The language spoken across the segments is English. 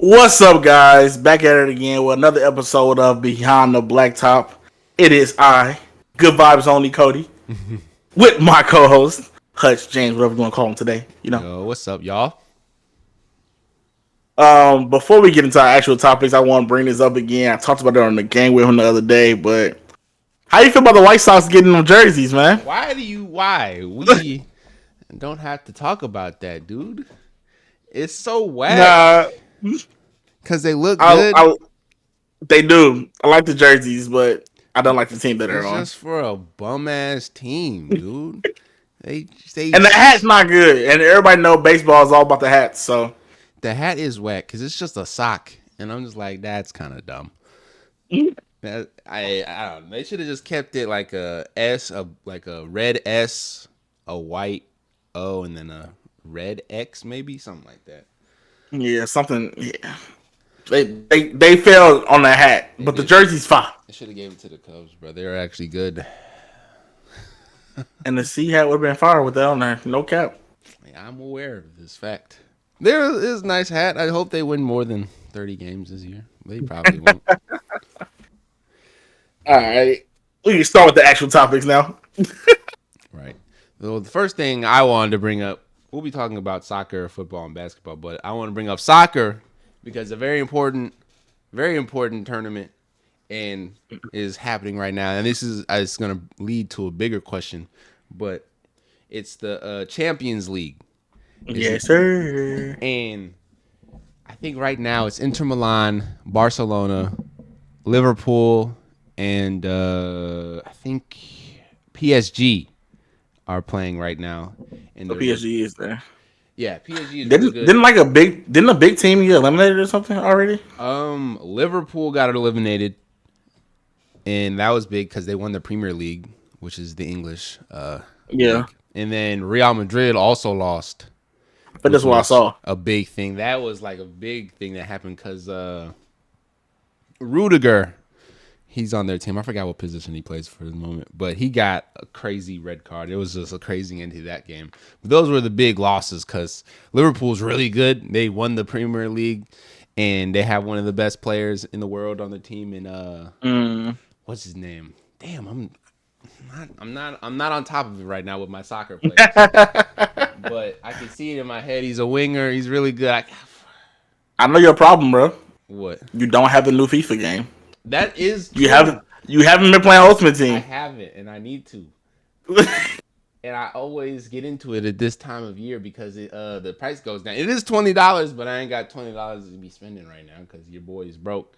What's up, guys? Back at it again with another episode of Beyond the Blacktop. It is I, Good Vibes Only Cody, with my co-host Hutch James, whatever you want to call him today. Yo, what's up, y'all? Before we get into our actual topics, I want to bring this up again. I talked about it on the game with him the other day, but how do you feel about the White Sox getting them jerseys, man? Why? We don't have to talk about that, dude. It's so whack. Nah, Because they look I, good. I, they do. I like the jerseys, but I don't like the team that they're It's on. just for a bum-ass team, dude. They And the hat's not good. And everybody know baseball is all about the hats, so. The hat is whack because it's just a sock. And I'm just like, that's kind of dumb. I don't know. They should have just kept it like a S, like a red S, a white O, and then a red X, maybe something like that. Yeah, something. Yeah, they failed on the hat, but the jersey's fine. They should have gave it to the Cubs, bro. They're actually good. And the C hat would have been fire with that on there. No cap. Yeah, I'm aware of this fact. There is a nice hat. I hope they win more than 30 games this year. They probably won't. All right, we can start with the actual topics now. Right. So the first thing I wanted to bring up, we'll be talking about soccer, football, and basketball, but I want to bring up soccer because a very important tournament and is happening right now. And this is it's going to lead to a bigger question, but it's the Champions League. Yes, sir. And I think right now it's Inter Milan, Barcelona, Liverpool, and I think PSG are playing right now. And The PSG is there. Yeah, PSG is really good. Didn't a big team get eliminated or something already? Liverpool got eliminated, and that was big because they won the Premier League, which is the English league. And then Real Madrid also lost. But that's what I saw. A big thing. That was like a big thing that happened because Rudiger, he's on their team. I forgot what position he plays for the moment, but he got a crazy red card. It was just a crazy end to that game. But those were the big losses because Liverpool's really good. They won the Premier League, and they have one of the best players in the world on the team. And what's his name? Damn, I'm not on top of it right now with my soccer players. But I can see it in my head. He's a winger. He's really good. I know your problem, bro. What? You don't have the new FIFA game. That is true. You haven't been playing Ultimate Team. I haven't, and I need to. And I always get into it at this time of year because the price goes down. It is $20, but I ain't got $20 to be spending right now because your boy is broke.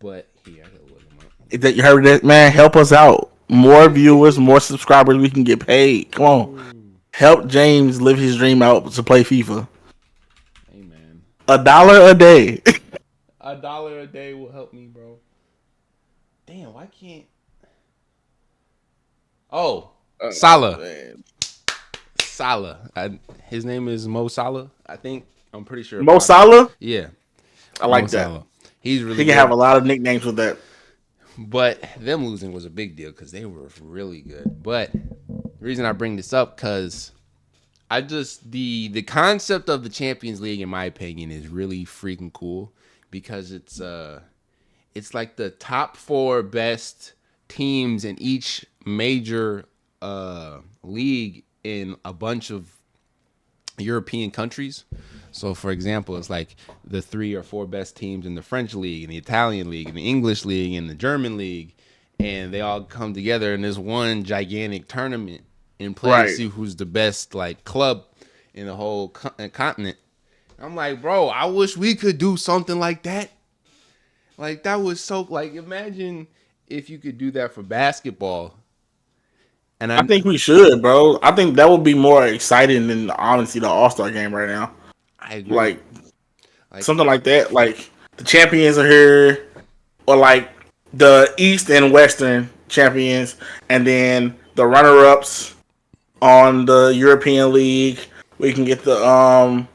But here, I gotta look him up. You heard that, man? Help us out. More viewers, more subscribers. We can get paid. Come on. Help James live his dream out to play FIFA. Hey, man. $1 a day. $1 a day will help me, bro. Damn, why can't... Oh, Salah. Man. Salah. His name is Mo Salah, I think. I'm pretty sure. Mo Salah? Yeah. I like that. Salah. He's really He can have a lot of nicknames with that. But them losing was a big deal because they were really good. But the reason I bring this up because I just the concept of the Champions League, in my opinion, is really freaking cool because it's like the top 4 best teams in each major league in a bunch of European countries. So, for example, it's like the 3 or 4 best teams in the French league, and the Italian league, and the English league, and the German league, and they all come together in this one gigantic tournament and play to see who's the best like club in the whole continent. I'm like, bro, I wish we could do something like that. Like that was so like imagine if you could do that for basketball. And I think we should, bro. I think that would be more exciting than honestly the All-Star game right now. I agree. Like something like that. Like the champions are here, or like the East and Western champions, and then the runner-ups on the European League. We can get the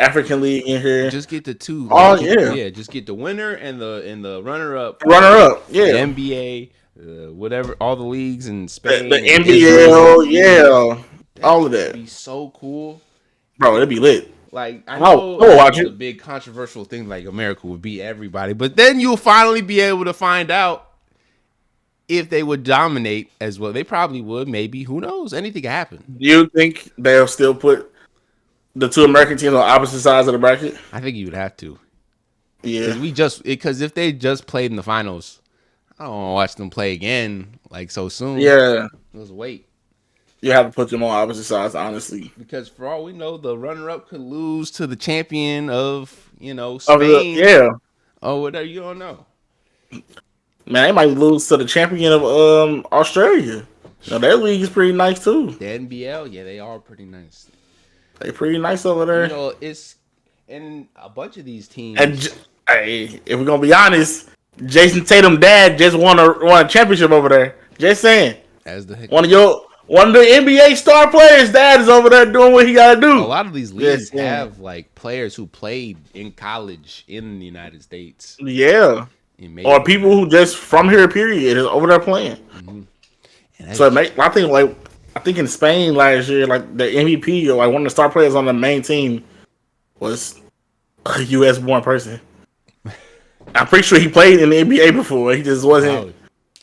African League in here. Just get the 2. Yeah. Just get the winner and the runner-up. Runner-up, yeah. The NBA, whatever, all the leagues in Spain. The NBL, yeah. All of that. It'd be so cool. Bro, it'd be lit. Like, I know watch it's a it. big controversial thing, like America would beat everybody, but then you'll finally be able to find out if they would dominate as well. They probably would, maybe. Who knows? Anything can happen. Do you think they'll still put the two American teams on opposite sides of the bracket? I think you would have to. Yeah. Because if they just played in the finals, I don't want to watch them play again like so soon. Yeah. Let's wait. You have to put them on opposite sides, honestly. Because for all we know, the runner-up could lose to the champion of, Spain. Yeah. Oh, whatever. You don't know. Man, they might lose to the champion of Australia. Their league is pretty nice too. The NBL, yeah, they are pretty nice. They pretty nice over there. It's and a bunch of these teams. And hey, if we're gonna be honest, Jason Tatum's dad just won a championship over there. Just saying. As the heck. One of the NBA star players' dad is over there doing what he gotta do. A lot of these leagues have like players who played in college in the United States. Yeah. Or people who just from here, period, is over there playing. Mm-hmm. So I think in Spain last year, like the MVP or like one of the star players on the main team was a U.S. born person. I'm pretty sure he played in the NBA before. He just wasn't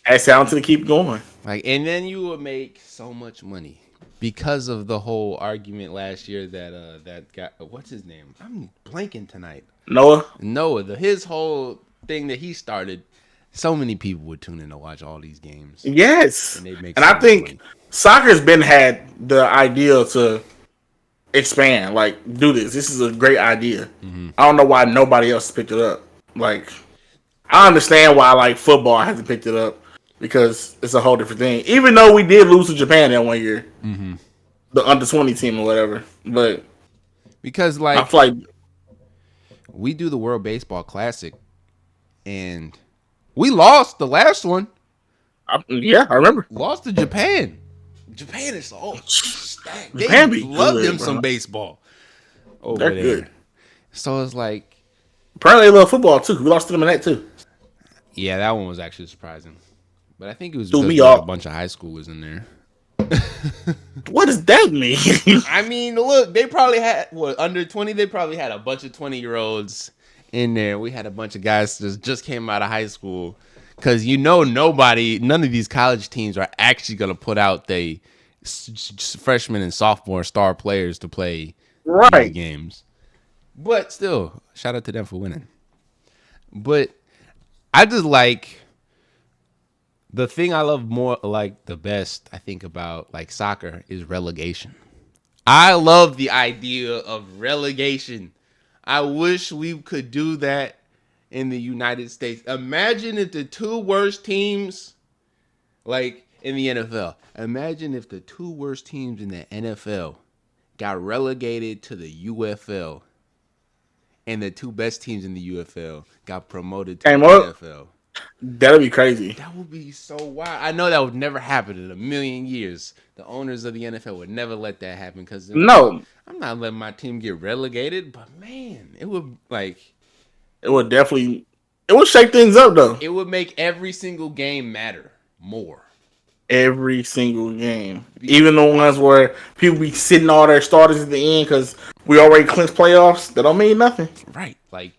as talented to keep going. And then you would make so much money because of the whole argument last year that guy, what's his name? I'm blanking tonight. Noah. His whole thing that he started. So many people would tune in to watch all these games. Yes, and I think soccer's had the idea to expand, like do this. This is a great idea. Mm-hmm. I don't know why nobody else picked it up. Like, I understand why like football hasn't picked it up. Because it's a whole different thing. Even though we did lose to Japan that 1 year. Mm-hmm. The under-20 team or whatever. But because I feel like we do the World Baseball Classic and we lost the last one. I remember. Lost to Japan. Japan is stacked. Japan they love them some baseball. They're good. So it's like apparently they love football too. We lost to them in that too. Yeah, that one was actually surprising. But I think it was because we had a bunch of high schoolers in there. What does that mean? I mean, look, they probably had under 20. They probably had a bunch of 20-year-olds in there. We had a bunch of guys that just came out of high school because none of these college teams are actually going to put out the freshmen and sophomore star players to play games. But still, shout out to them for winning. But I just like. The thing I love more, like the best, I think about like soccer is relegation. I love the idea of relegation. I wish we could do that in the United States. Imagine if the two worst teams, like in the NFL, imagine if the two worst teams in the NFL got relegated to the UFL and the two best teams in the UFL got promoted to the NFL. That'd be crazy. That would be so wild. I know that would never happen in a million years. The owners of the NFL would never let that happen because I'm not letting my team get relegated. But man, it would shake things up though. It would make every single game matter more. Every single game, even the ones where people be sitting all their starters at the end because we already clinched playoffs. That don't mean nothing, right? Like.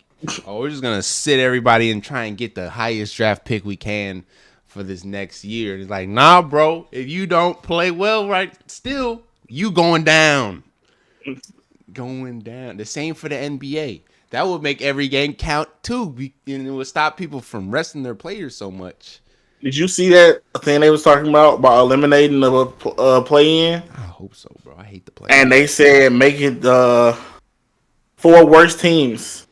We're just going to sit everybody and try and get the highest draft pick we can for this next year. It's like, nah, bro, if you don't play well still, you going down. Going down. The same for the NBA. That would make every game count, too. And it would stop people from resting their players so much. Did you see that thing they was talking about eliminating the play-in? I hope so, bro. I hate the play. And they said make it the 4 worst teams.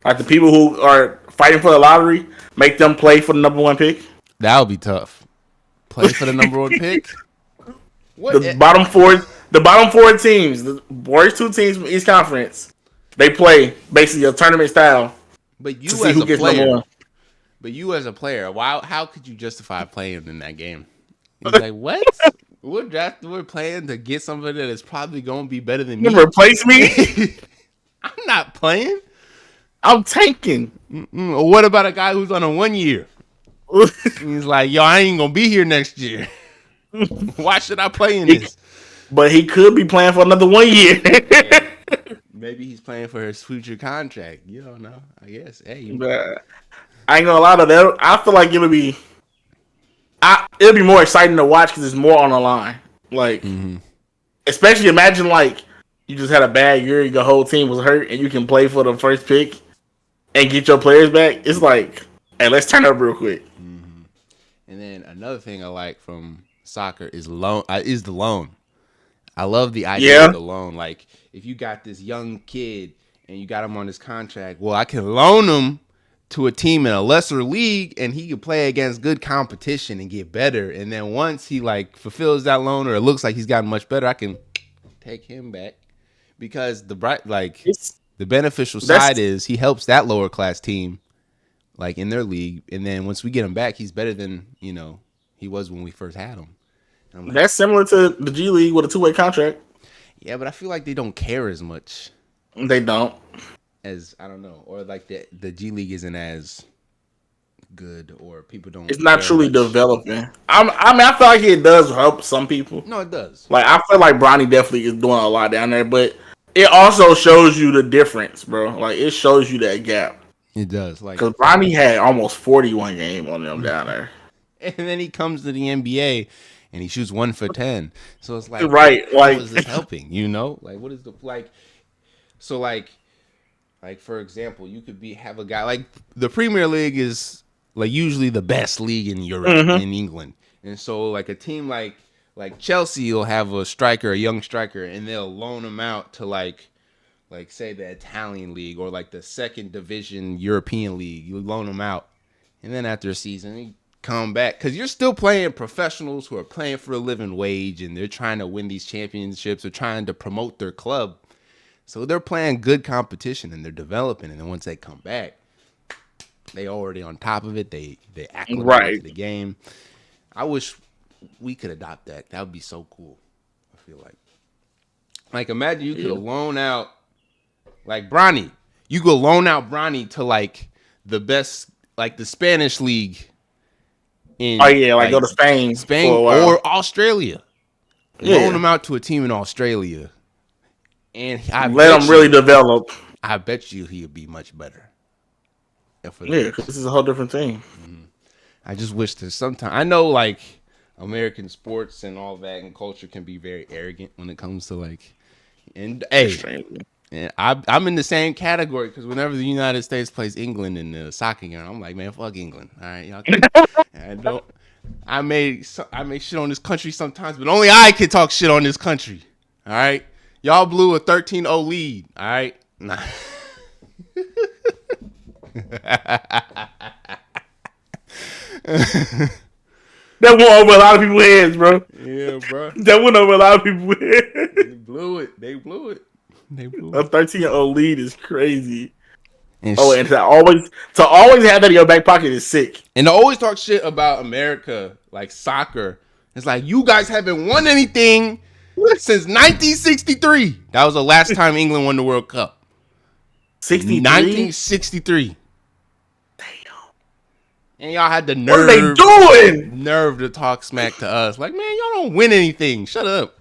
Like the people who are fighting for the lottery, make them play for the number 1 pick. That would be tough. Play for the number 1 pick. What? The bottom four teams, the worst 2 teams from each conference, they play basically a tournament style. But you as a player, how could you justify playing in that game? He's like, what? We're playing to get somebody that is probably going to be better than me. You replace me? I'm not playing. I'm tanking. What about a guy who's on a 1 year? He's like, yo, I ain't gonna be here next year. Why should I play in this? But he could be playing for another 1 year. Yeah. Maybe he's playing for his future contract. You don't know. I guess. Hey, But I ain't gonna lie to that. I feel like it'll be more exciting to watch because it's more on the line. Like, especially imagine like you just had a bad year, your whole team was hurt, and you can play for the first pick and get your players back. It's like, hey, let's turn up real quick. And then another thing I like from soccer is the loan. I love the idea of the loan. Like, if you got this young kid and you got him on this contract, well, I can loan him to a team in a lesser league, and he can play against good competition and get better. And then once he like fulfills that loan, or it looks like he's gotten much better, I can take him back because the beneficial side is he helps that lower class team like in their league, and then once we get him back, he's better than he was when we first had him. Like, that's similar to the G League with a 2-way contract. Yeah, but I feel like they don't care as much. They don't. As I don't know, or like the G League isn't as good, or people don't. It's not truly developing. I feel like it does help some people. No, it does. Like I feel like Bronny definitely is doing a lot down there, but it also shows you the difference, bro. Like it shows you that gap. It does, like because Bronny had almost 41 games on them down there, and then he comes to the NBA and he shoots 1 for 10. So it's like, right? Like, how is this helping? Like what is the like? So like for example, you could have a guy like the Premier League is like usually the best league in Europe, in England, and so like a team like Chelsea will have a young striker, and they'll loan him out to like say the Italian league or like the second division European league. You loan him out, and then after a season, he come back because you're still playing professionals who are playing for a living wage, and they're trying to win these championships or trying to promote their club. So they're playing good competition and they're developing, and then once they come back, they already on top of it. They acclimate to the game. I wish we could adopt that. That would be so cool. I feel like imagine you could loan out like Bronny. You could loan out Bronny to like the best, like the Spanish league. Go to Spain or Australia. Loan him out to a team in Australia. And let him really develop. I bet you he'll be much better. Because this is a whole different thing. I just wish there's sometimes. I know like American sports and all that and culture can be very arrogant when it comes to like. And I'm in the same category because whenever the United States plays England in the soccer game, I'm like, man, fuck England. All right, y'all. I may shit on this country sometimes, but only I can talk shit on this country. All right. Y'all blew a 13-0 lead, all right? Nah. That went over a lot of people's heads, bro. Yeah, bro. That went over a lot of people's heads. They blew it. A 13-0 lead is crazy. And to always have that in your back pocket is sick. And to always talk shit about America, like soccer, it's like you guys haven't won anything since 1963. That was the last time England won the World Cup. 1963. Damn. And y'all had the nerve. What are they doing? Nerve to talk smack to us. Like, man, y'all don't win anything. Shut up.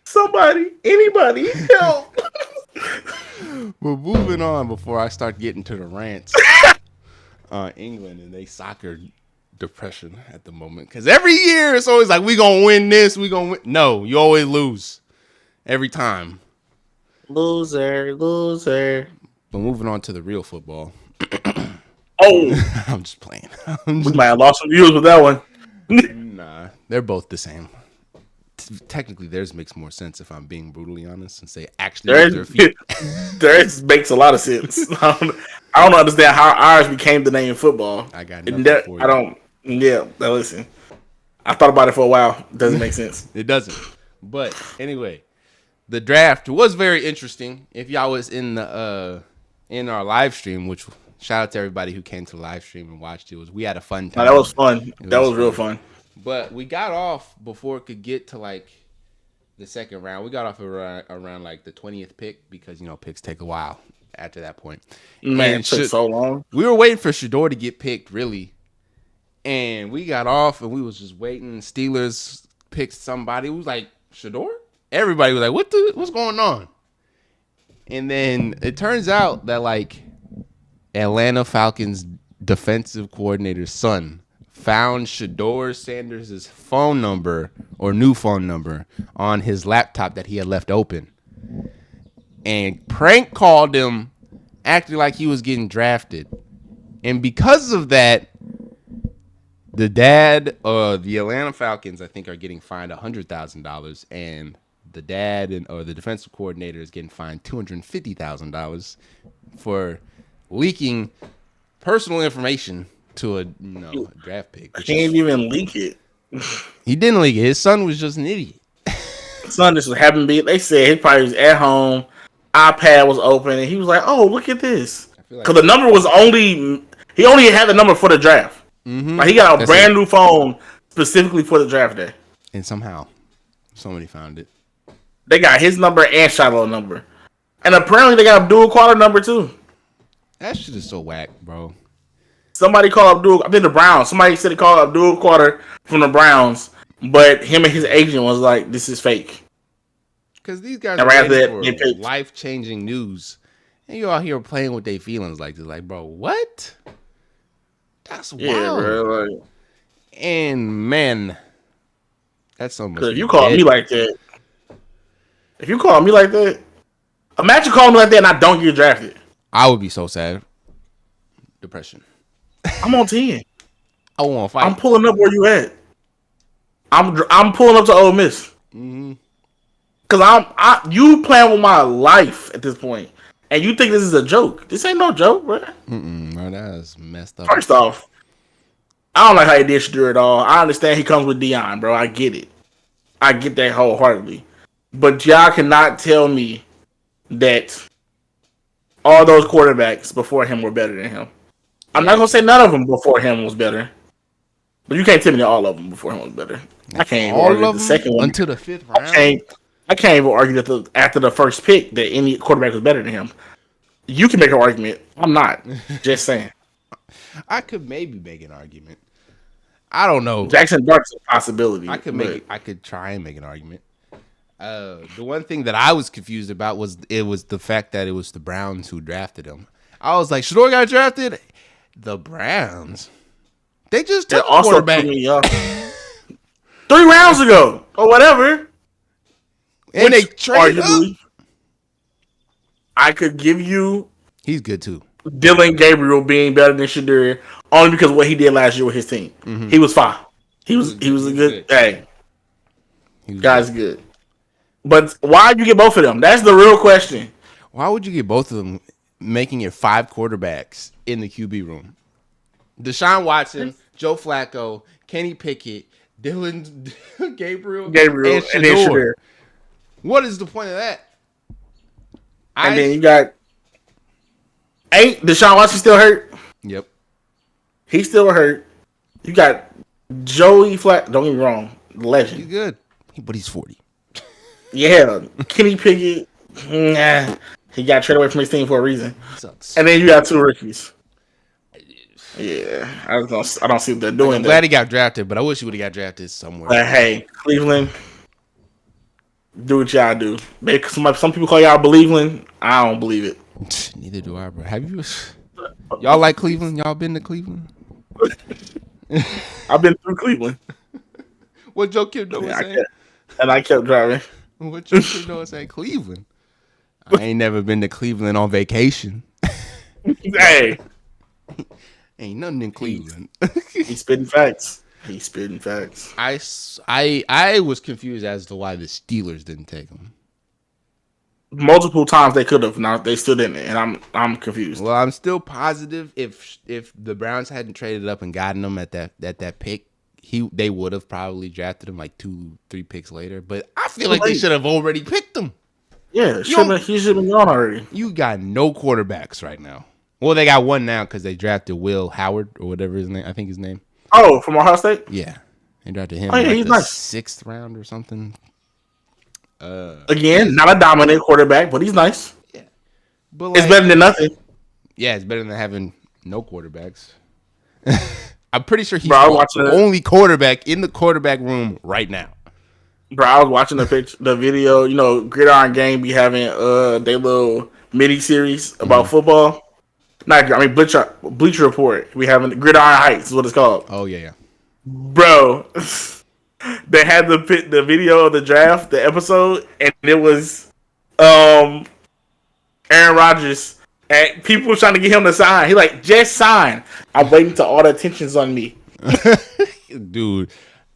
Somebody, anybody, help. But moving on before I start getting to the rants. England and they soccer depression at the moment. Because every year it's always like, we going to win this. We going to win. No, you always lose. Every time. Loser. But moving on to the real football. I'm just playing. We might have lost some views with that one. Nah, they're both the same. Technically, theirs makes more sense if I'm being brutally honest and say actually their feet. Theirs makes a lot of sense. I don't understand how ours became the name football. I got nothing for you. I don't. Yeah, listen. I thought about it for a while. It doesn't make sense. It doesn't. But anyway, the draft was very interesting. If y'all was in our live stream, which shout out to everybody who came to the live stream and watched it, we had a fun time. No, that was fun. That was real fun. But we got off before it could get to like the second round. We got off around like the 20th pick because picks take a while after that point. Man, it took so long. We were waiting for Shador to get picked, really. And we got off and we was just waiting. Steelers picked somebody. It was like, Shador? everybody was like, what's going on? And then it turns out that like Atlanta Falcons defensive coordinator's son found Shador Sanders' phone number or new phone number on his laptop that he had left open and prank called him acting like he was getting drafted. And because of that, the dad of the Atlanta Falcons, I think, are getting fined $100,000, and the dad or the defensive coordinator is getting fined $250,000 for leaking personal information to a draft pick. I can't even leak it. He didn't leak it. His son was just an idiot. Son just happened to be. They said he probably was at home. iPad was open, and he was like, "Oh, look at this." Because the number was he only had the number for the draft. Mm-hmm. Like he got a brand new phone specifically for the draft day. And somehow, somebody found it. They got his number and Shiloh's number. And apparently they got a dual caller number too. That shit is so whack, bro. Somebody called up I think the Browns. Somebody said he called up dual quarter from the Browns, but him and his agent was like, "This is fake." Because these guys are ready for life-changing news. And you out here playing with their feelings like this. Like, bro, what? That's wild. Yeah, bro, like, and man, that's so much. If you call me like that, imagine calling me like that and I don't get drafted. I would be so sad. Depression. I'm on 10. I want to fight. I'm pulling up where you at. I'm pulling up to Ole Miss. Mm-hmm. Cause you playing with my life at this point, and you think this is a joke. This ain't no joke, bro. Bro, that is messed up. First off, I don't like how he did Shadur at all. I understand he comes with Deion, bro. I get it. I get that wholeheartedly. But y'all cannot tell me that all those quarterbacks before him were better than him. I'm not gonna say none of them before him was better, but you can't tell me that all of them before him was better. I can't even argue the second one until the 5th round. I can't even argue that after the first pick that any quarterback was better than him. You can make an argument. I'm not. Just saying. I could maybe make an argument. I don't know. Jackson Dart's a possibility. I could try and make an argument. The one thing that I was confused about was the fact that it was the Browns who drafted him. I was like, Shador got drafted. The Browns. They just took a quarterback 3 rounds ago or whatever. And they traded up. I could give you. He's good too. Dylan Gabriel being better than Shadur only because of what he did last year with his team. Mm-hmm. He was fine. He was a good. Hey, guy's good. But why did you get both of them? That's the real question. Why would you get both of them, making it 5 quarterbacks in the QB room? Deshaun Watson, Joe Flacco, Kenny Pickett, Dylan Gabriel, and then Shadur. What is the point of that? And then you got. Ain't Deshaun Watson still hurt? Yep. He's still hurt. You got Joey Flacco. Don't get me wrong. Legend. He's good. But he's 40. Yeah. Kenny Pickett. Nah. He got traded away from his team for a reason. Sucks. And then you got 2 rookies. Yeah. I don't see what they're doing. I'm glad he got drafted, but I wish he would have got drafted somewhere. But hey, Cleveland. Do what y'all do. Some people call y'all Believeland. I don't believe it. Neither do I, bro. Have you? Y'all like Cleveland? Y'all been to Cleveland? I've been through Cleveland. What Joe Kim was saying? And I kept driving. What Joe Kim was saying? Cleveland. I ain't never been to Cleveland on vacation. Hey. Ain't nothing in Cleveland. He's spitting facts. I was confused as to why the Steelers didn't take him. Multiple times they could have. Now they still didn't, and I'm confused. Well, I'm still positive if the Browns hadn't traded up and gotten him at that pick, they would have probably drafted him like 2-3 picks later. But I feel like they should have already picked him. Yeah, he should have been gone already. You got no quarterbacks right now. Well, they got one now because they drafted Will Howard or whatever his name. I think his name. Oh, from Ohio State? Yeah. They drafted him he's the nice. 6th round or something. Again, not a dominant quarterback, but he's nice. Yeah. But it's better than nothing. Yeah, it's better than having no quarterbacks. I'm pretty sure he's the only quarterback in the quarterback room right now. Bro, I was watching the video. You know, Gridiron Gang be having their little mini series about football. Not, I mean, Bleacher Report. We having Gridiron Heights is what it's called. Oh yeah. Bro, they had the video of the draft, the episode, and it was um Aaron Rodgers, and people were trying to get him to sign. He like, just sign. I'm waiting till all the attention's on me. Dude,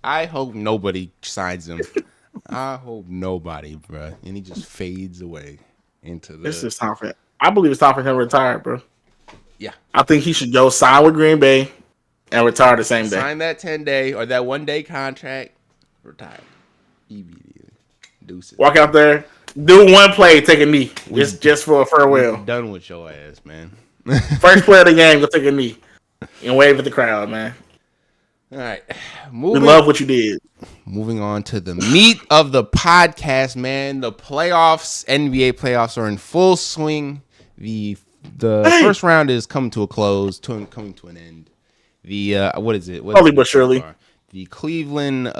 I hope nobody signs him. I hope nobody, bro. And he just fades away into the. This is time for him. I believe it's time for him to retire, bro. Yeah. I think he should go sign with Green Bay and retire the same day. Sign that 10-day or that 1-day contract. Retire immediately. Deuces. Walk out there, do one play, take a knee, just for a farewell. Done with your ass, man. First play of the game, go take a knee and wave at the crowd, man. All right, we love what you did. Moving on to the meat of the podcast, man. The playoffs, NBA playoffs, are in full swing. The first round is coming to a close, coming to an end. The what is it? Slowly but surely. The Cleveland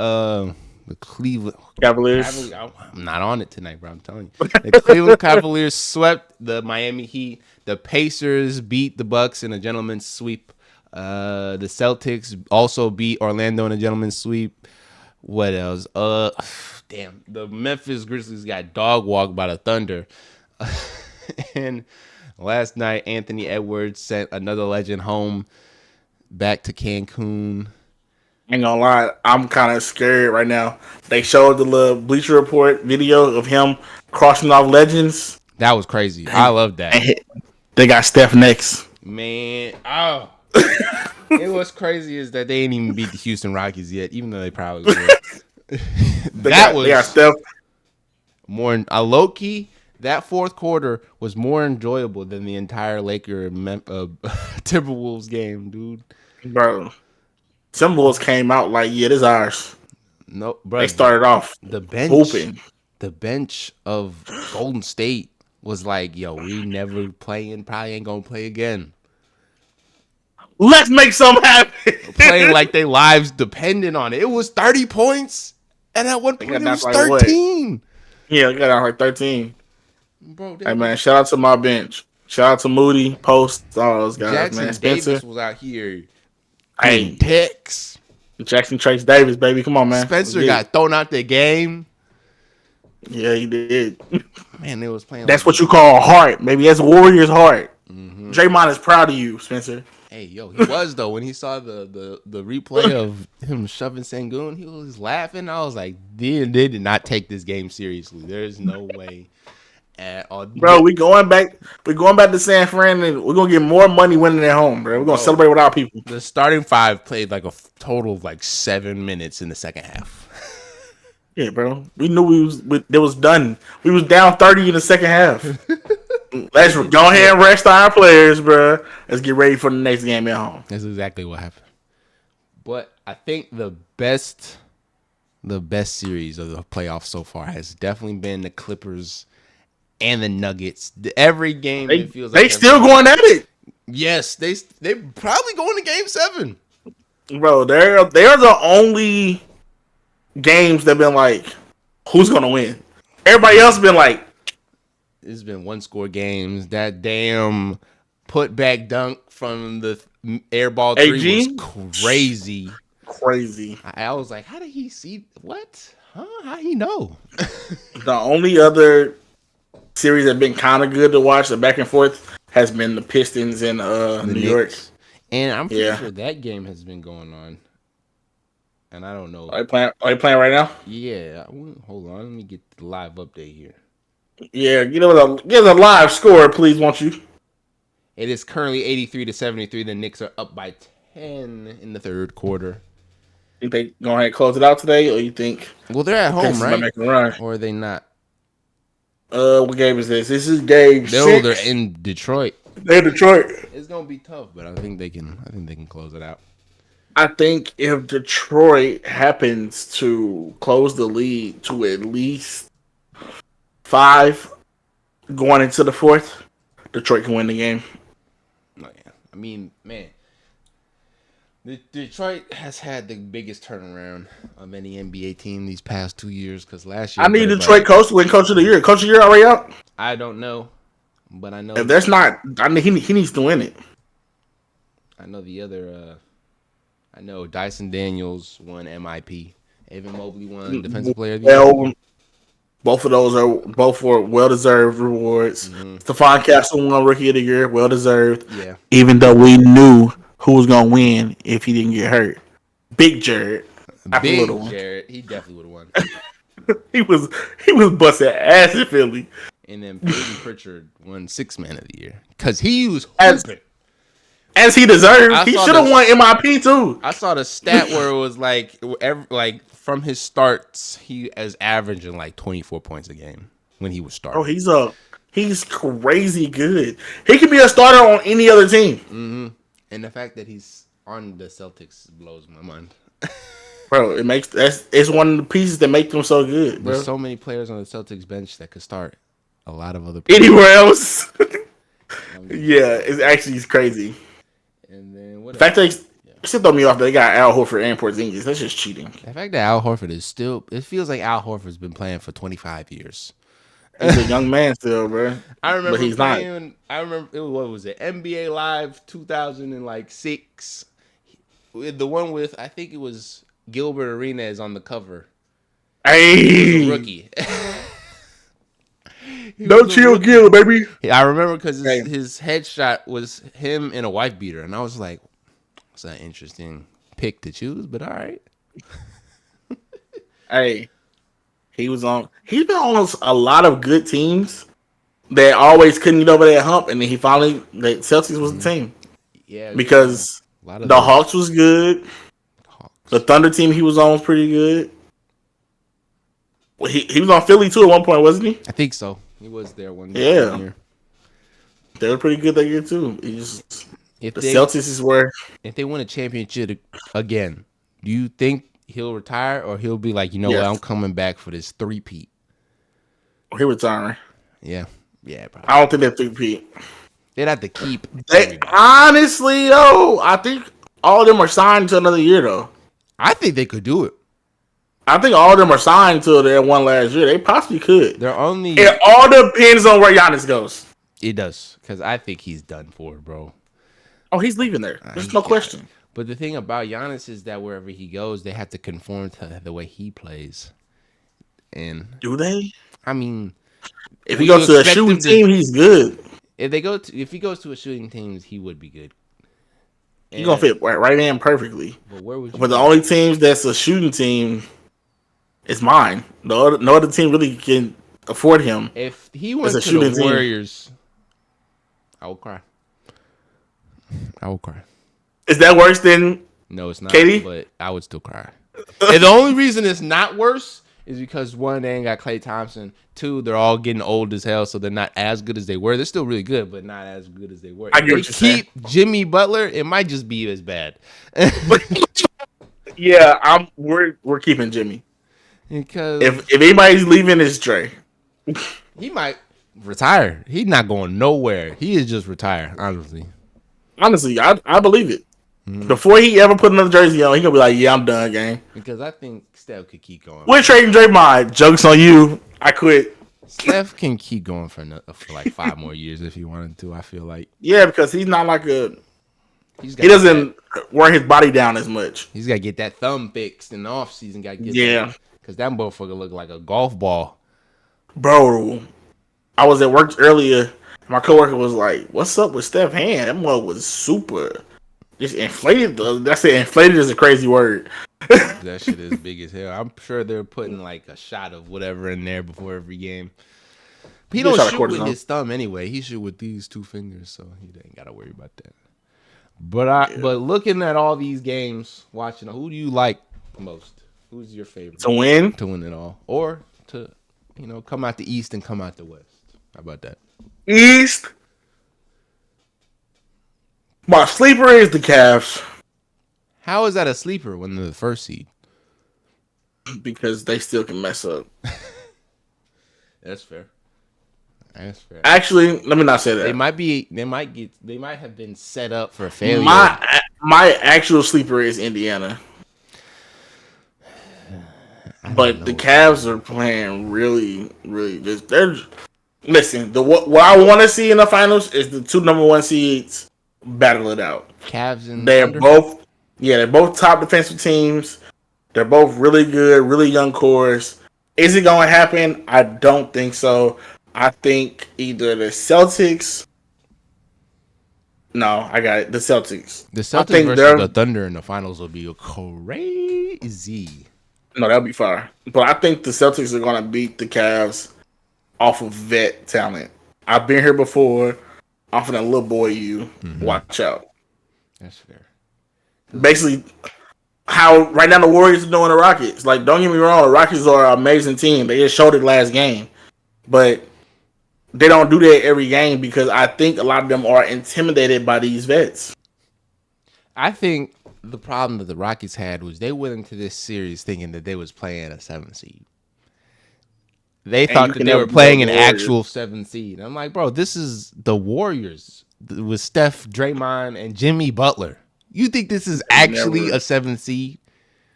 Cavaliers. I'm not on it tonight, bro. I'm telling you. The Cleveland Cavaliers swept the Miami Heat. The Pacers beat the Bucks in a gentleman's sweep. The Celtics also beat Orlando in a gentleman's sweep. What else? Damn. The Memphis Grizzlies got dog walked by the Thunder. And last night, Anthony Edwards sent another legend home back to Cancun. Ain't gonna lie, I'm kind of scared right now. They showed the little Bleacher Report video of him crossing off legends. That was crazy. I love that. They got Steph next. Man, oh. It was crazy is that they ain't even beat the Houston Rockets yet, even though they probably would. They got Steph. More low-key, that fourth quarter was more enjoyable than the entire Laker Timberwolves game, dude. Bro, Timberwolves came out like, yeah, this is ours. No, bro. They started off the bench. Open. The bench of Golden State was like, yo, we never playing, probably ain't gonna play again. Let's make something happen. Playing like their lives depended on it. It was 30 points, and at one point it was 13. Yeah, I got out like 13. Bro, hey, man, shout out to my bench. Shout out to Moody, Post, all those guys, Jackson man. Spencer Davis was out here. Hey, picks. Jackson Trace Davis, baby. Come on, man. Spencer got thrown out the game. Yeah, he did. Man, they was playing. That's like what you call heart. Maybe that's Warriors' heart. Mm-hmm. Draymond is proud of you, Spencer. Hey, yo, he was though when he saw the replay of him shoving Sengun. He was laughing. I was like, they did not take this game seriously. There's no way at all. Bro, we going back to San Fran, and we're gonna get more money winning at home, bro. We're gonna celebrate with our people. The starting five played like a total of like 7 minutes in the second half. Yeah, bro. We knew it was done. We was down 30 in the second half. Let's go ahead and rest our players, bro. Let's get ready for the next game at home. That's exactly what happened. But I think the best series of the playoffs so far has definitely been the Clippers and the Nuggets. Every game it feels like they still going at it. Yes, they probably going to Game 7. Bro, they're the only games that been like, who's gonna win? Everybody else been like, it's been one score games. That damn put back dunk from the airball three was crazy. Crazy. I was like, how did he see what? Huh? How he know? The only other series that been kind of good to watch, the back and forth, has been the Pistons in New York. And I'm pretty sure that game has been going on. And I don't know. Are you playing right now? Yeah. Hold on. Let me get the live update here. Yeah, give us a live score, please, won't you? It is currently 83-73. The Knicks are up by 10 in the third quarter. Think they go ahead and close it out today, or you think? Well, they're at home, right? Make a run. Or are they not? What game is this? This is game 6. No, they're in Detroit. They're in Detroit. It's gonna be tough, but I think they can close it out. I think if Detroit happens to close the lead to at least 5 going into the fourth, Detroit can win the game. Oh, yeah. I mean, man, Detroit has had the biggest turnaround of any NBA team these past 2 years because last year I need everybody. Detroit coach to win Coach of the Year. Coach of the Year already out. I don't know, but I If know that's not, I mean, he needs to win it. I know the other. I know Dyson Daniels won MIP. Evan Mobley won Defensive Player of the Year. Well, both were well deserved rewards. Mm-hmm. Stephon Castle won Rookie of the Year, well deserved. Yeah, Even though we knew who was gonna win if he didn't get hurt. Big Jared, not the little Big one. Jared. He definitely would have won. He was busting ass in Philly. And then Peyton Pritchard won Sixth Man of the Year because he was As hooping. as he deserved. I He saw should have the- won MIP too. I saw the stat where it was like from his starts, he is averaging like 24 points a game when he was starting. Oh, he's crazy good. He could be a starter on any other team. Mm-hmm. And the fact that he's on the Celtics blows my mind. Bro, it's one of the pieces that make them so good, bro. There's so many players on the Celtics bench that could start a lot of other players. Anywhere else. Yeah, it's crazy. And then what The fact else? that still throw me off that they got Al Horford and Porzingis. That's just cheating. The fact that Al Horford is still, it feels like Al Horford's been playing for 25 years. He's a young man still, bro. I remember But he's playing, not. I remember, what was it? NBA Live 2006. The one with, I think it was Gilbert Arenas on the cover. Hey, Rookie. no chill, Gil, baby. I remember because Hey. his headshot was him in a wife beater, and I was like, "It's an interesting pick to choose." But all right, Hey, he's been on a lot of good teams that always couldn't get over that hump, and then the Celtics was the team yeah, because a lot of the those Hawks was good. Hawks. The Thunder team he was on was pretty good. Well, he was on Philly too at one point, wasn't he? I think so. He was there one Yeah. year. They were pretty good that year too. The If they Celtics is where if they win a championship again, do you think he'll retire or he'll be like, you know Yes. what, I'm coming back for this three-peat? he retiring. Yeah, probably. I don't think they're 3P. They'd have to keep. They honestly though, I think all of them are signed to another year though. I think they could do it. I think all of them are signed to their one last year. They possibly could. They're only. It all depends on where Giannis goes. It does because I think he's done for, bro. Oh, he's leaving there. There's no question. But the thing about Giannis is that wherever he goes, they have to conform to the way he plays. And Do they? I mean, If he you goes to a expect shooting him to- team, he's good. if he goes to a shooting team, he would be good. He's gonna fit right in perfectly. But where would you? But the only teams that's a shooting team is mine. No other team really can afford him. If he went a to shooting the team. Warriors, I will cry. I will cry. Is that worse than No, it's not. Katie? But I would still cry. And the only reason it's not worse is because one, they ain't got Klay Thompson. Two, they're all getting old as hell, so they're not as good as they were. They're still really good, but not as good as they were. I If get they what you're saying. keep Jimmy Butler, it might just be as bad. Yeah, we're keeping Jimmy. Because If anybody's leaving, it's Dre. he might retire. He's not going nowhere. He is just retire, honestly. Honestly, I believe it. Before he ever put another jersey on, he gonna be like, "Yeah, I'm done, gang. Because I think Steph could keep going. We're trading Draymond. Jokes on you. I quit." Steph can keep going for like 5 more years if he wanted to. I feel like Yeah, because he's not like a. he He doesn't wear his body down as much. He's got to get that thumb fixed in the offseason. Got to get Yeah. because that motherfucker look like a golf ball. Bro, I was at work earlier. My coworker was like, "What's up with Steph Hand? That mother was super, just inflated." That's it. Inflated is a crazy word. That shit is big as hell. I'm sure they're putting like a shot of whatever in there before every game. But he Get a don't shot of shoot with cortisone. his thumb anyway. He shoot with these 2 fingers, so he ain't got to worry about that. But but looking at all these games, watching, who do you like most? Who's your favorite To win, to win it all, or to come out the East and come out the West? How about that? East. My sleeper is the Cavs How is that a sleeper when they're the first seed? because they still can mess up. That's fair. That's fair. Actually, let me not say that. They might have been set up for failure. My actual sleeper is Indiana. But the Cavs are playing really, really good. Listen, what I want to see in the finals is the two number one seeds battle it out. Cavs and they're Thunder? they're both top defensive teams. They're both really good, really young cores. Is it going to happen? I don't think so. I think either the Celtics. No, I got it. The Celtics. The Celtics versus the Thunder in the finals will be crazy. No, that'll be fire. But I think the Celtics are going to beat the Cavs off of vet talent. I've been here before. I'm finna little boy you. Mm-hmm. Watch out. That's fair. Basically, how right now the Warriors are doing the Rockets. Like, don't get me wrong, the Rockets are an amazing team. They just showed it last game. But they don't do that every game because I think a lot of them are intimidated by these vets. I think the problem that the Rockets had was they went into this series thinking that they was playing a 7 seed. They thought that they were playing an actual 7 seed. I'm like, bro, this is the Warriors with Steph, Draymond, and Jimmy Butler. You think this is actually a 7 seed?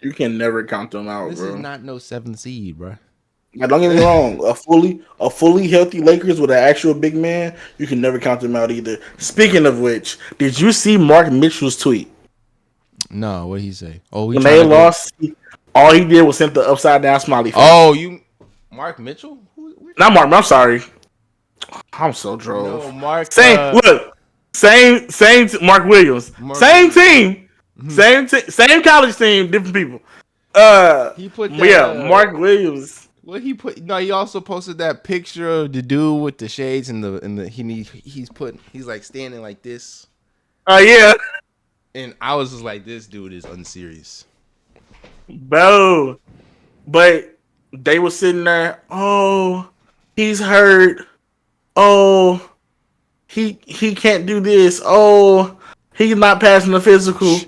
You can never count them out, this bro. This is not no 7 seed, bro. Now, don't get me wrong. A fully healthy Lakers with an actual big man, you can never count them out either. Speaking of which, did you see Mark Mitchell's tweet? No, what did he say? Oh, when they lost, all he did was send the upside down smiley face. Oh, Mark Mitchell? Not Mark. I'm sorry. I'm so drove. No, Mark. Same Mark Williams. Same team. Mm-hmm. Same college team. Different people. He put Mark Williams. Well, he put. No, he also posted that picture of the dude with the shades and he's like standing like this. Oh yeah. And I was just like, this dude is unserious. Bro. But they were sitting there, oh, he's hurt. Oh, he can't do this. Oh, he's not passing the physical.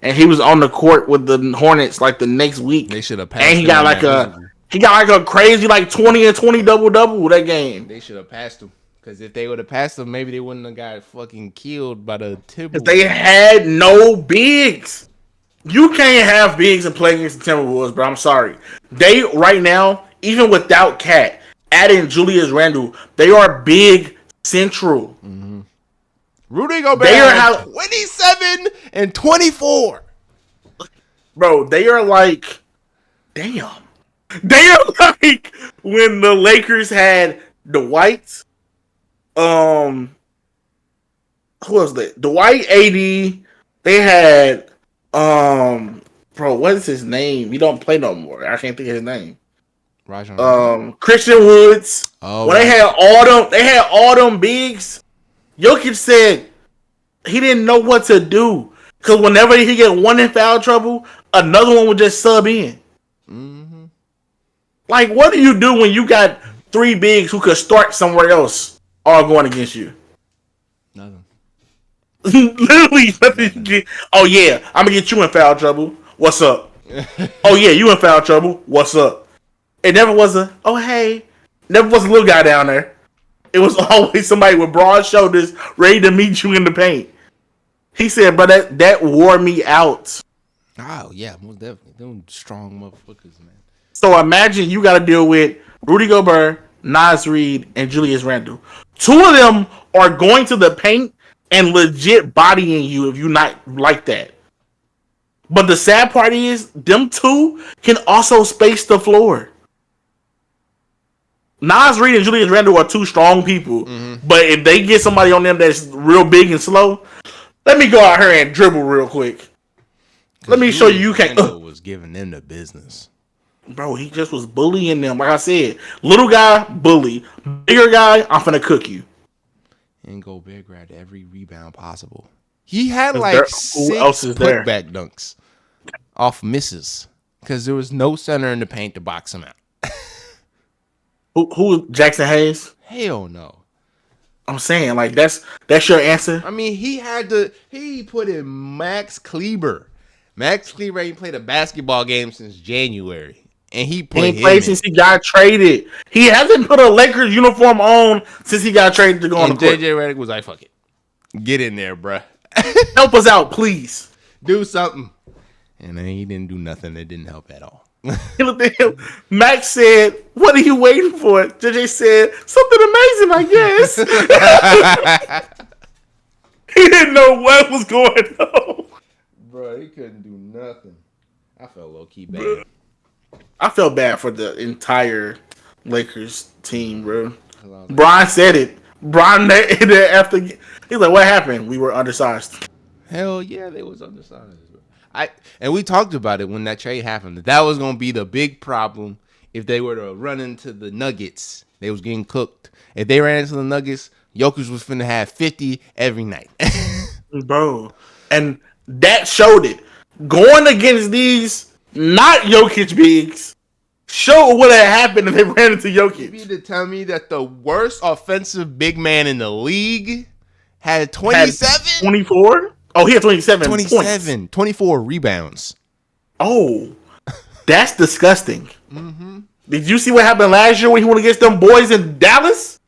And he was on the court with the Hornets like the next week. They should have passed and he got like a crazy like 20 and 20 double that game. They should have passed him. Because if they would have passed him, maybe they wouldn't have got fucking killed by the Timberwolves. They had no bigs. You can't have bigs and play against the Timberwolves, bro. I'm sorry. They, right now, even without Cat, adding Julius Randle, they are big central. Mm-hmm. Rudy Gobert 27 and 24. Bro, they are like, damn. They are like when the Lakers had Dwight. Who was that? Dwight, AD. They had bro, what is his name? He don't play no more. I can't think of his name. Christian Woods. Oh, when they had all them bigs, Jokic said he didn't know what to do. Cause whenever he get one in foul trouble, another one would just sub in. Mm-hmm. Like, what do you do when you got three bigs who could start somewhere else? All going against you. Nothing. Literally nothing. Oh yeah, I'm gonna get you in foul trouble. What's up? Oh yeah, you in foul trouble. What's up? It never was never was a little guy down there. It was always somebody with broad shoulders ready to meet you in the paint. He said, bro, that wore me out. Oh yeah, most definitely. Them strong motherfuckers, man. So imagine you got to deal with Rudy Gobert, Naz Reid, and Julius Randle. Two of them are going to the paint and legit bodying you if you not like that. But the sad part is, them two can also space the floor. Naz Reid and Julius Randle are two strong people. Mm-hmm. But if they get somebody on them that's real big and slow, let me go out here and dribble real quick. Let me show you can't. Randle was giving them the business. Bro, he just was bullying them. Like I said, little guy, bully. Bigger guy, I'm finna cook you. And Gobert grabbed every rebound possible. He had like 6 putback dunks off misses because there was no center in the paint to box him out. Who Jackson Hayes? Hell no. I'm saying, like, that's your answer? I mean, he put in Max Kleber. Max Kleber ain't played a basketball game since January. And he ain't played since he got traded. He hasn't put a Lakers uniform on since he got traded to go on the court. JJ Redick was like, fuck it. Get in there, bruh. Help us out, please. Do something. And then he didn't do nothing. It didn't help at all. He looked at him. Max said, "What are you waiting for?" JJ said, "Something amazing, I guess." He didn't know what was going on. Bro, he couldn't do nothing. I felt low-key bad. I felt bad for the entire Lakers team, bro. Brian said it. Brian after he's like, "What happened? We were undersized." Hell yeah, they was undersized. And we talked about it when that trade happened. That was gonna be the big problem if they were to run into the Nuggets. They was getting cooked. If they ran into the Nuggets, Jokic was finna have 50 every night. Bro. And that showed it. Going against these not Jokic bigs showed what had happened if they ran into Jokic. You mean to tell me that the worst offensive big man in the league had 27? 24? Oh, he had 27. 27. Points. 24 rebounds. Oh, that's disgusting. Mm-hmm. Did you see what happened last year when he went against them boys in Dallas?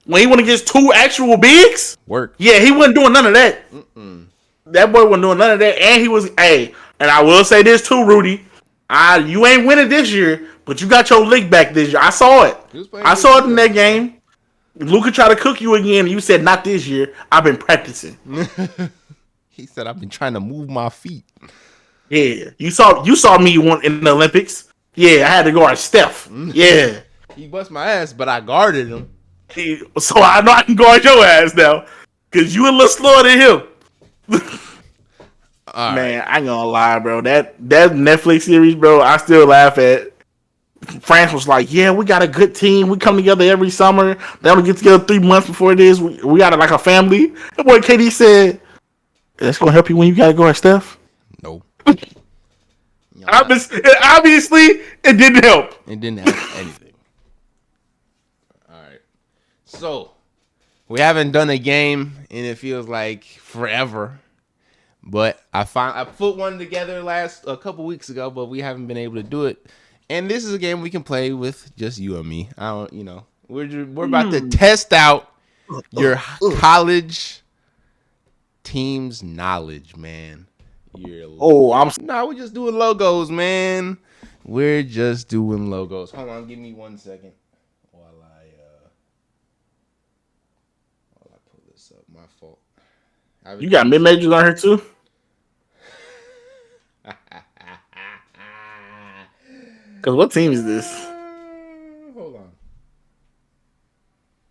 When he went against two actual bigs? Work. Yeah, he wasn't doing none of that. Mm-mm. That boy wasn't doing none of that. And he was, and I will say this too, Rudy. You ain't winning this year, but you got your lick back this year. I saw it. I saw it in that game. Luka tried to cook you again, and you said, "Not this year. I've been practicing." He said, "I've been trying to move my feet." Yeah, you saw me in the Olympics. Yeah, I had to guard Steph. Yeah, he bust my ass, but I guarded him. So I know I can guard your ass now, cause you a little slower than him. Man, I ain't gonna lie, bro. That Netflix series, bro, I still laugh at. France was like, "Yeah, we got a good team. We come together every summer. They only get together 3 months before this. We got it like a family." That boy KD said, "That's gonna help you when you gotta guard Steph." No. Obviously, it didn't help. It didn't help anything. All right. So, we haven't done a game, and it feels like forever. But I put one together a couple weeks ago, but we haven't been able to do it. And this is a game we can play with just you and me. We're about to test out your college team's knowledge, man. We're just doing logos, man. We're just doing logos. Hold on, give me 1 second while I pull this up. My fault. You got mid majors on here too? Cause what team is this? Hold on.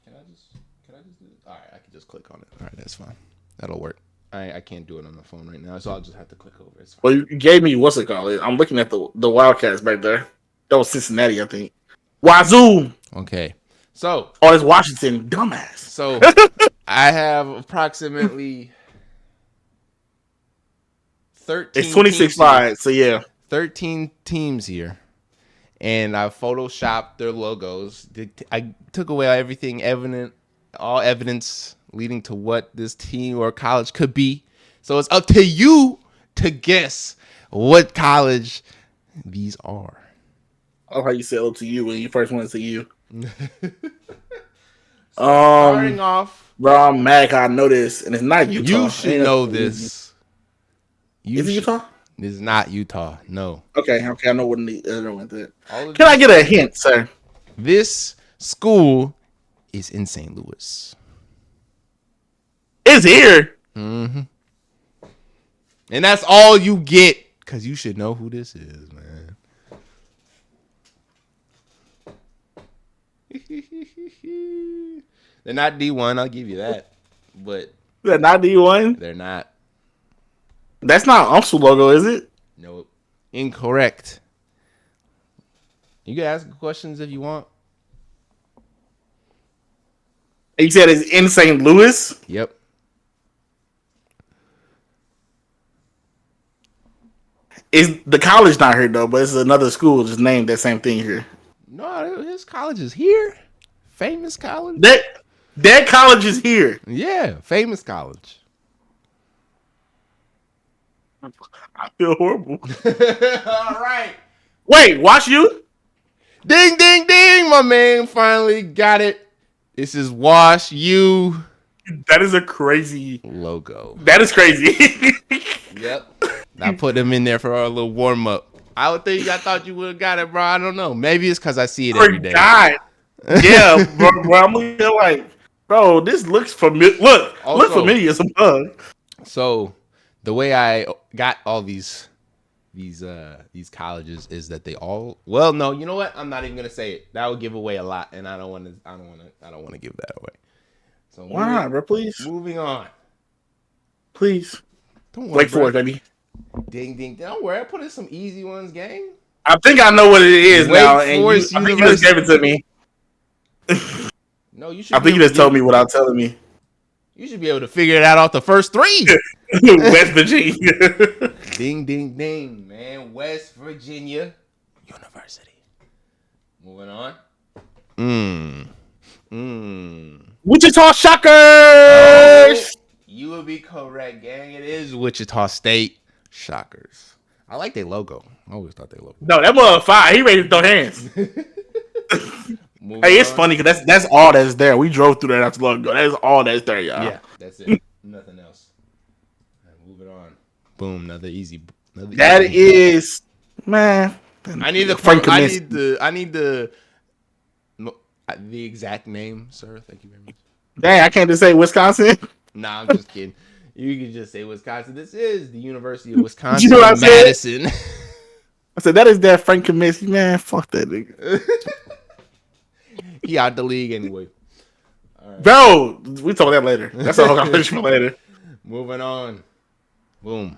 Can I just do it? All right, I can just click on it. All right, that's fine. That'll work. I can't do it on the phone right now, so I'll just have to click over. It's fine. Well, you gave me what's it called? I'm looking at the Wildcats back there. That was Cincinnati, I think. Wazoo. Okay. So. Oh, it's Washington, dumbass. So I have approximately 13. It's 26 slides, so yeah. 13 teams here. And I photoshopped their logos. I took away all evidence leading to what this team or college could be. So it's up to you to guess what college these are. I love how you said up to you when you first went to you. Starting off. Bro, I'm mad I know this, and it's not Utah. You should know this. Is it Utah? This is not Utah. No. Okay. I know what the other one did. Can I get a hint, sir? This school is in St. Louis. It's here. Mm-hmm. And that's all you get, because you should know who this is, man. They're not D1, I'll give you that. But they're not D1? They're not. That's not UMSL logo, is it? Nope. Incorrect. You can ask questions if you want. You said it's in St. Louis? Yep. Is the college not here though, but it's another school just named that same thing here. No, his college is here. Famous college. That college is here. Yeah, famous college. I feel horrible. All right. Wait, watch you? Ding, ding, ding! My man finally got it. This is Wash U That is a crazy logo. That is crazy. Yep. I put them in there for our little warm up. I thought you would have got it, bro. I don't know. Maybe it's because I see it every day. God. Yeah, bro. I'm looking at like, bro, this looks familiar. Look familiar as a bug. So the way I got all these colleges is that they all, well, no, you know what? I'm not even gonna say it. That would give away a lot, and I don't want to give that away. So why not, bro? Please, moving on. Please. Don't worry, Wake Forest, baby. Ding, ding. Don't worry. I put in some easy ones, gang. I think I know what it is Wake now, Forest and I think you just gave it to me. No, you should. I think you just told me without telling me. You should be able to figure it out off the first three. West Virginia. Ding, ding, ding, man. West Virginia University. Moving on. Wichita Shockers. Oh, you would be correct, gang. It is Wichita State Shockers. I like their logo. I always thought they logo. No, that mother fire. He ready to throw hands. Hey, it's funny because that's all that's there. We drove through that not too long ago. That is all that's there, y'all. Yeah, that's it. Nothing else. Right, moving on. Boom. Another easy. That is, man. I need the. I need the exact name, sir. Thank you very much. Dang, I can't just say Wisconsin. Nah, I'm just kidding. You can just say Wisconsin. This is the University of Wisconsin, Madison. I said that is that Frank Kaminsky, man. Fuck that nigga. He out the league anyway. Right. Bro, we talk that later. That's a whole conversation for later. Moving on. Boom.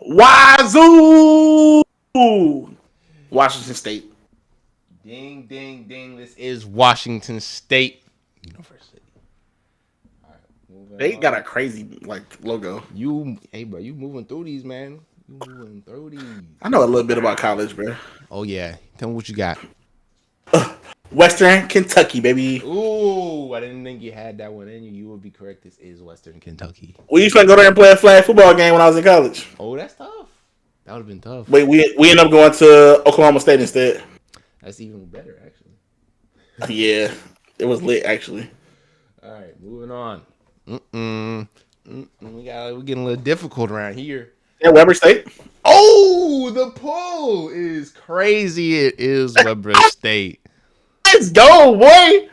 Wazoo! Washington State. Ding, ding, ding. This is Washington State University. All right, they got a crazy logo. Hey, bro, you moving through these, man. You moving through these. I know a little bit about college, bro. Oh, yeah. Tell me what you got. Western Kentucky, baby. Ooh, I didn't think you had that one in you. You would be correct. This is Western Kentucky. We used to go there and play a flag football game when I was in college. Oh, that's tough. That would have been tough. Wait, we ended up going to Oklahoma State instead. That's even better, actually. Yeah, it was lit, actually. All right, moving on. We're getting a little difficult around here. Yeah, Weber State. Oh, the pull is crazy. It is Weber State. Let's go, boy.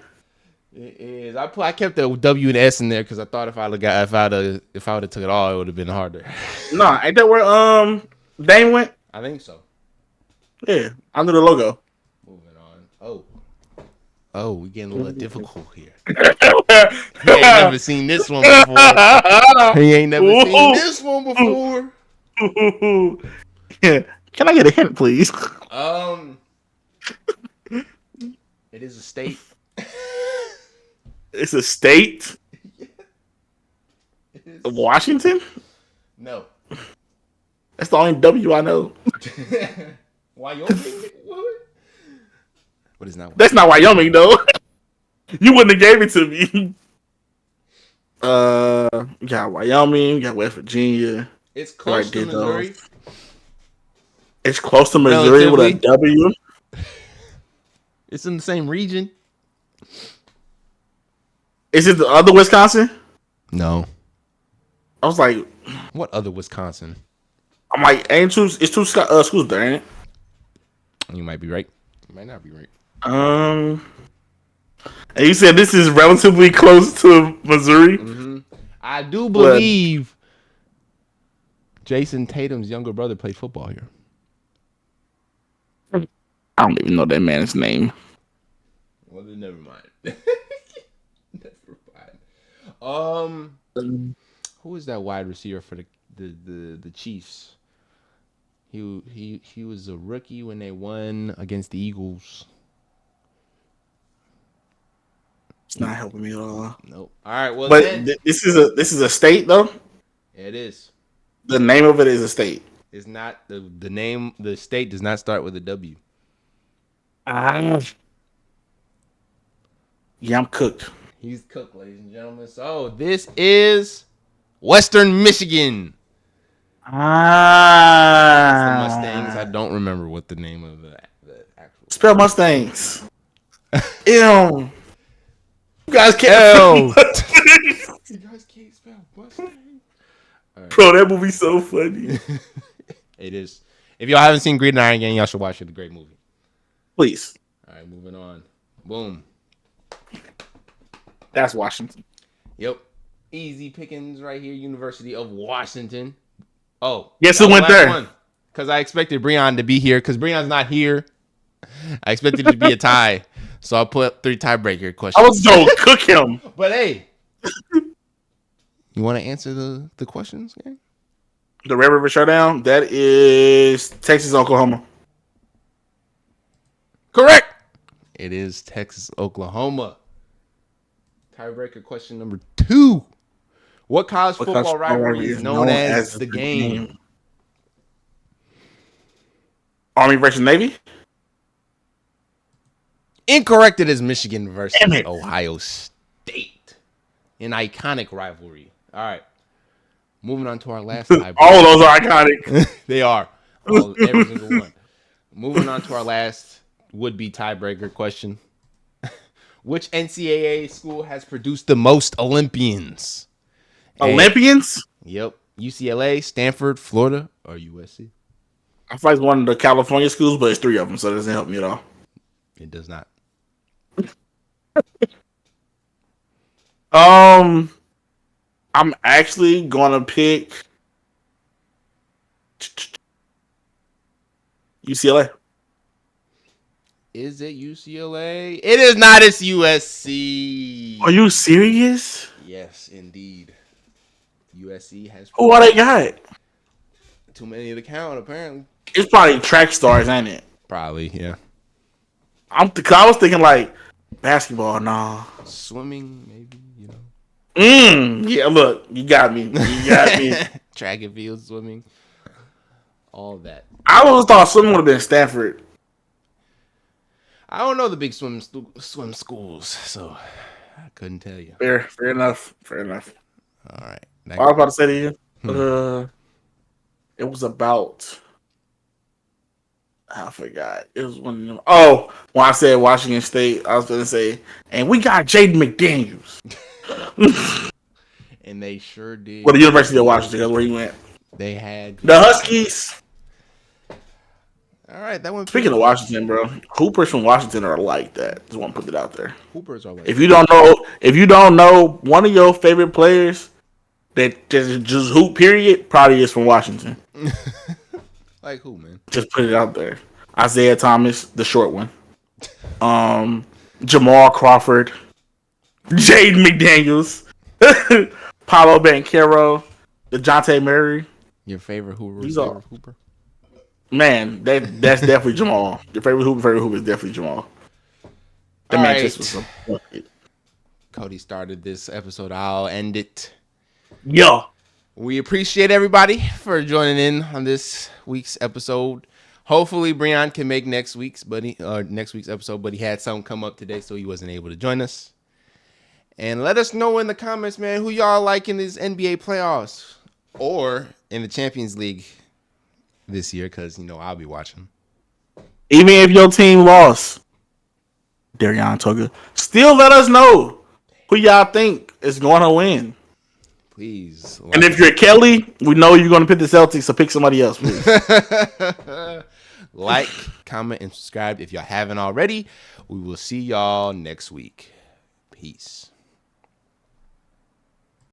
It is. I kept the W and S in there because I thought if I would have took it all, it would have been harder. Nah, ain't that where Dane went? I think so. Yeah, under the logo. Moving on. Oh, we getting a little difficult here. He ain't never seen this one before. He ain't never seen this one before. Yeah. Can I get a hint, please? It is a state. It's a state? Washington? No. That's the only W I know. Wyoming? What is that? That's not Wyoming, though. You wouldn't have gave it to me. You got Wyoming, you got West Virginia. It's close to Missouri. It's close to Missouri with a W. It's in the same region. Is it the other Wisconsin? No. I was like, what other Wisconsin? I'm like, it's two schools there, ain't it? You might be right. You might not be right. And you said this is relatively close to Missouri? Mm-hmm. I do believe Jason Tatum's younger brother played football here. I don't even know that man's name. Well, then never mind. Never mind. Who is that wide receiver for the Chiefs? He was a rookie when they won against the Eagles. It's not helping me at all. Nope. All right. Well, but this is a state though. It is. The name of it is a state. It's not the name. The state does not start with a W. Yeah, I'm cooked. He's cooked, ladies and gentlemen. So this is Western Michigan. It's the Mustangs. I don't remember what the name of the actual. Spell Mustangs. Ew. You guys can't L. spell Mustangs. You guys can't spell Mustang. Right. Bro, that movie's so funny. It is. If y'all haven't seen Green Iron Gang, y'all should watch it. It's a great movie. Please. All right, moving on. Boom. That's Washington. Yep. Easy pickings right here. University of Washington. Oh. Guess who went there? Because I expected Breon to be here. Because Breon's not here. I expected it to be a tie. So I put 3 tiebreaker questions. I was going to cook him. But hey. You want to answer the questions, gang? The Red River Showdown, that is Texas, Oklahoma. Correct. It is Texas, Oklahoma. Tiebreaker question number 2. What college football rivalry is known as the game? Army versus Navy? Incorrect. It is Michigan versus Ohio State. An iconic rivalry. All right. Moving on to our last tiebreaker. All of those are iconic. They are. Every single one. Moving on to our last would-be tiebreaker question. Which NCAA school has produced the most Olympians? Olympians? Yep. UCLA, Stanford, Florida, or USC? I feel like it's one of the California schools, but it's 3 of them, so it doesn't help me at all. It does not. I'm actually gonna pick UCLA. Is it UCLA? It is not. It's USC. Are you serious? Yes, indeed. USC has. Oh, what they got? Too many to count, apparently. It's probably track stars, ain't it? Probably, yeah. I was thinking like basketball. Nah. Swimming, maybe. You know. Yeah. Look, you got me. You got me. Track and field swimming. All that. I always thought swimming would have been Stanford. I don't know the big swim schools, so I couldn't tell you. Fair enough. All right. I was about to say to you, it was about. I forgot. It was one of them. Oh, when I said Washington State, I was going to say, and we got Jaden McDaniels. And they sure did. Well, the University of Washington, that's where he went. They had the Huskies. All right, that one. Speaking of Washington, bro, Hoopers from Washington are like that. Just want to put it out there. Hoopers are like. If you don't know one of your favorite players that just hoop, period, probably is from Washington. Like who, man? Just put it out there. Isaiah Thomas, the short one. Jamal Crawford, Jaden McDaniels, Paolo Banchero, DeJounte Murray. Your favorite Hooper? Hooper? Man, that's definitely Jamal. Your favorite Hooper is definitely Jamal. That man just was Kodey started this episode. I'll end it. Yeah. We appreciate everybody for joining in on this week's episode. Hopefully, Breon can make next week's episode, but he had something come up today, so he wasn't able to join us. And let us know in the comments, man, who y'all like in these NBA playoffs or in the Champions League this year, because, I'll be watching. Even if your team lost, Darion Toga, still let us know who y'all think is going to win. Please. And if you're Kelly, we know you're going to pick the Celtics, so pick somebody else, please. Like, comment, and subscribe if y'all haven't already. We will see y'all next week. Peace.